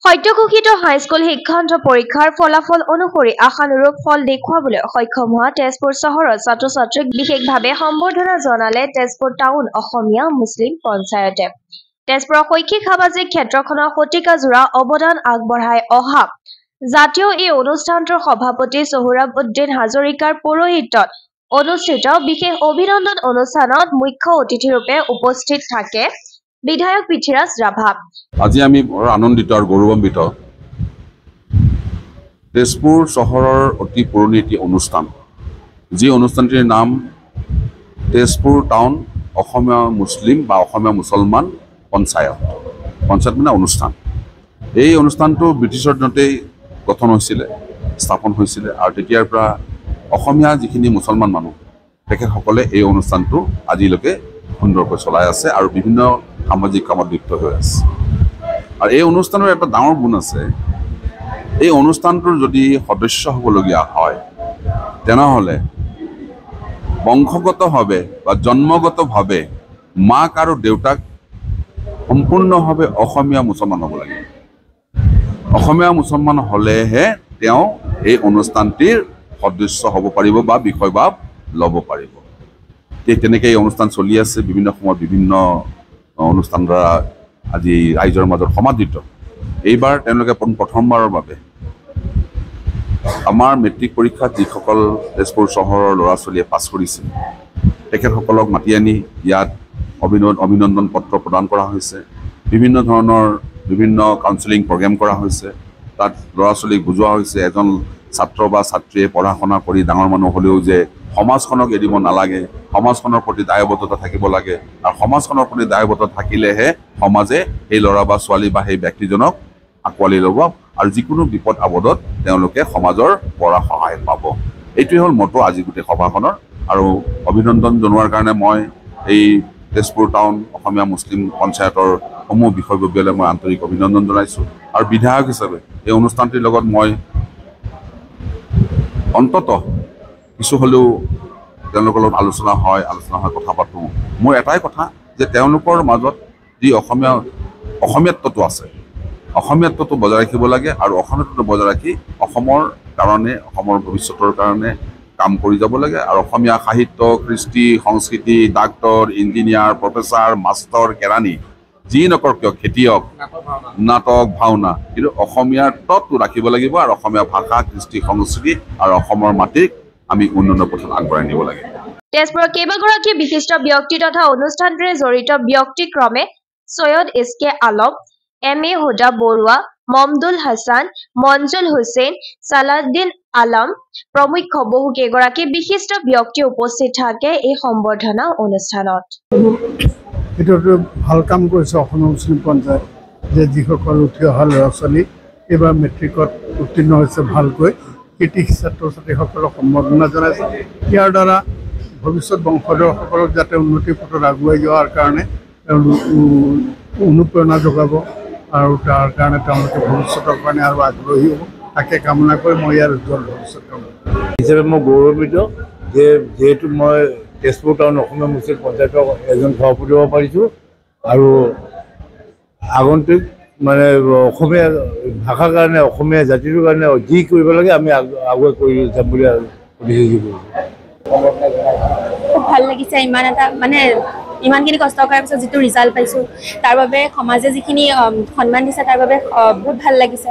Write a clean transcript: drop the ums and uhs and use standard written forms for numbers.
সদ্যঘোষিত high school শিক্ষান্ত পৰীক্ষাৰ ফলাফল অনুসৰি আশানুৰূপ ফল দেখুৱাবলৈ সক্ষম হোৱা তেজপুৰ চহৰৰ ছাত্ৰ-ছাত্ৰীক বিশেষভাৱে সম্বৰ্ধনা জনালে তেজপুৰ টাউন অসমীয়া মুছলিম পঞ্চায়তে। তেজপুৰৰ শৈক্ষিক সামাজিক ক্ষেত্ৰখনৰ শতিকাজোৰা অৱদান আগবঢ়াই অহা জাতীয় এই অনুষ্ঠানটোৰ সভাপতি সোহৰাব উদ্দিন হাজৰিকাৰ পৌৰোহিত্যত অনুষ্ঠিত বিশেষ অভিনন্দন অনুষ্ঠানত মুখ্য অতিথিৰূপে উপস্থিত থাকে বিধায়ক পৃথ্বীৰাজ ৰাভা। আজি আমি বৰ আনন্দিত আৰু গৌৰৱান্বিত তেজপুৰ চহৰৰ অতি পুৰণি এটি অনুষ্ঠান, যি অনুষ্ঠানটিৰ নাম তেজপুৰ টাউন অসমীয়া মুছলিম বা অসমীয়া মুছলমান পঞ্চায়ত। পঞ্চায়ত মানে অনুষ্ঠান। এই অনুষ্ঠানটো ব্ৰিটিছৰ দিনতেই গঠন হৈছিলে, স্থাপন হৈছিলে আৰু তেতিয়াৰ পৰা অসমীয়া যিখিনি মুছলমান মানুহ তেখেতসকলে এই অনুষ্ঠানটো আজিলৈকে সুন্দৰকৈ চলাই আছে আৰু বিভিন্ন সামাজিক কামত লিপ্ত হৈ আছে। আৰু এই অনুষ্ঠানৰ এটা ডাঙৰ গুণ আছে, এই অনুষ্ঠানটোৰ যদি সদস্য হ'বলগীয়া হয় তেনেহ'লে বংশগতভাৱে বা জন্মগতভাৱে মাক আৰু দেউতাক সম্পূৰ্ণভাৱে অসমীয়া মুছলমান হ'ব লাগে। অসমীয়া মুছলমান হ'লেহে তেওঁ এই অনুষ্ঠানটিৰ সদস্য হ'ব পাৰিব বা বিষয়ভাৱ ল'ব পাৰিব। তেনেকৈ এই অনুষ্ঠান চলি আছে, বিভিন্ন সময়ত বিভিন্ন অনুষ্ঠান দ্বাৰা আজি ৰাইজৰ মাজত সমাদৃত। এইবাৰ তেওঁলোকে প্ৰথমবাৰৰ বাবে আমাৰ মেট্ৰিক পৰীক্ষাত যিসকল তেজপুৰ চহৰৰ ল'ৰা ছোৱালীয়ে পাছ কৰিছিল তেখেতসকলক মাতি আনি ইয়াত অভিনন্দন পত্ৰ প্ৰদান কৰা হৈছে। বিভিন্ন ধৰণৰ কাউন্সেলিং প্ৰগ্ৰেম কৰা হৈছে। তাত ল'ৰা ছোৱালীক বুজোৱা হৈছে এজন ছাত্ৰ বা ছাত্ৰীয়ে পঢ়া শুনা কৰি ডাঙৰ মানুহ হ'লেও যে সমাজখনক এৰিব নালাগে, সমাজখনৰ প্ৰতি দায়বদ্ধতা থাকিব লাগে আৰু সমাজখনৰ প্ৰতি দায়বদ্ধতা থাকিলেহে সমাজে সেই ল'ৰা বা ছোৱালী বা সেই ব্যক্তিজনক আঁকোৱালি ল'ব আৰু যিকোনো বিপদ আপদত তেওঁলোকে সমাজৰ পৰা সহায় পাব। এইটোৱে হ'ল মটো আজি গোটেই সভাখনৰ। আৰু অভিনন্দন জনোৱাৰ কাৰণে মই এই তেজপুৰ টাউন অসমীয়া মুছলিম পঞ্চায়তৰ সমূহ বিষয়ববীয়ালৈ মই আন্তৰিক অভিনন্দন জনাইছোঁ। আৰু বিধায়ক হিচাপে এই অনুষ্ঠানটিৰ লগত মই অন্ততঃ কিছু হ'লেও তেওঁলোকৰ লগত আলোচনা হয় কথা পাতোঁ। মোৰ এটাই কথা যে তেওঁলোকৰ মাজত যি অসমীয়াত্বটো আছে, অসমীয়াত্বটো বজাই ৰাখিব লাগে আৰু অসমীয়াত্বটো বজাই ৰাখি অসমৰ কাৰণে, অসমৰ ভৱিষ্যতৰ কাৰণে কাম কৰি যাব লাগে। আৰু অসমীয়া সাহিত্য, কৃষ্টি, সংস্কৃতি, ডাক্তৰ, ইঞ্জিনিয়াৰ, প্ৰফেচাৰ, মাষ্টৰ, কেৰাণী যি নকৰক কিয়, খেতিয়ক, নাটক, ভাওনা, কিন্তু অসমীয়াত্বটো ৰাখিব লাগিব আৰু অসমীয়া ভাষা, কৃষ্টি, সংস্কৃতি আৰু অসমৰ মাটিক আমি উন্নয়নৰ পথত আগবঢ়াই নিব লাগে। তেজপুৰৰ কেইবাগৰাকী বিশিষ্ট ব্যক্তি তথা অনুষ্ঠানটোৰে জড়িত ব্যক্তিক্ৰমে সৈয়দ এছকে আলম, এম.এ. হুদা বৰুৱা, মমদুল হাছান, মঞ্জুল হুছেইন, সালাউদ্দিন আলম প্ৰমুখ বহু কেইগৰাকী বিশিষ্ট ব্যক্তি উপস্থিত থাকে এই সম্বৰ্ধনা অনুষ্ঠানত। এইটো ভাল কাম কৰিছে অসমীয়া মুছলিম পঞ্চায়ত, যে যিসকল উঠি অহা ল'ৰা ছোৱালী এইবাৰ মেট্ৰিকত উত্তীৰ্ণ হৈছে ভালকৈ, কৃতি ছাত্ৰ ছাত্ৰীসকলক সম্বৰ্ধনা জনাইছে। ইয়াৰ দ্বাৰা ভৱিষ্যত বংশধৰসকলক যাতে উন্নতিৰ পথত আগুৱাই যোৱাৰ কাৰণে অনুপ্ৰেৰণা যোগাব আৰু তাৰ কাৰণে তেওঁলোকে ভৱিষ্যতৰ কাৰণে আৰু আগ্ৰহী হ'ব, তাকে কামনা কৰি মই ইয়াৰ উজ্জ্বল ভৱিষ্যত কামনা হিচাপে মই গৌৰৱান্বিত যে যিহেতু মই তেজপুৰ টাউন অসমীয়া মুছলিম পঞ্চায়তৰ এজন সভাপতি হ'ব পাৰিছোঁ আৰু আগন্তুক মানে অসমীয়া ভাষাৰ কাৰণে, অসমীয়া জাতিটোৰ কাৰণে যি কৰিব লাগে আমি আগুৱাই কৰি যাম বুলি প্ৰতিশ্ৰুতি কৰিছোঁ। খুব ভাল লাগিছে, ইমানখিনি কষ্ট কৰাৰ পিছত যিটো ৰিজাল্ট পাইছোঁ তাৰ বাবে সমাজে যিখিনি সন্মান দিছে তাৰ বাবে বহুত ভাল লাগিছে।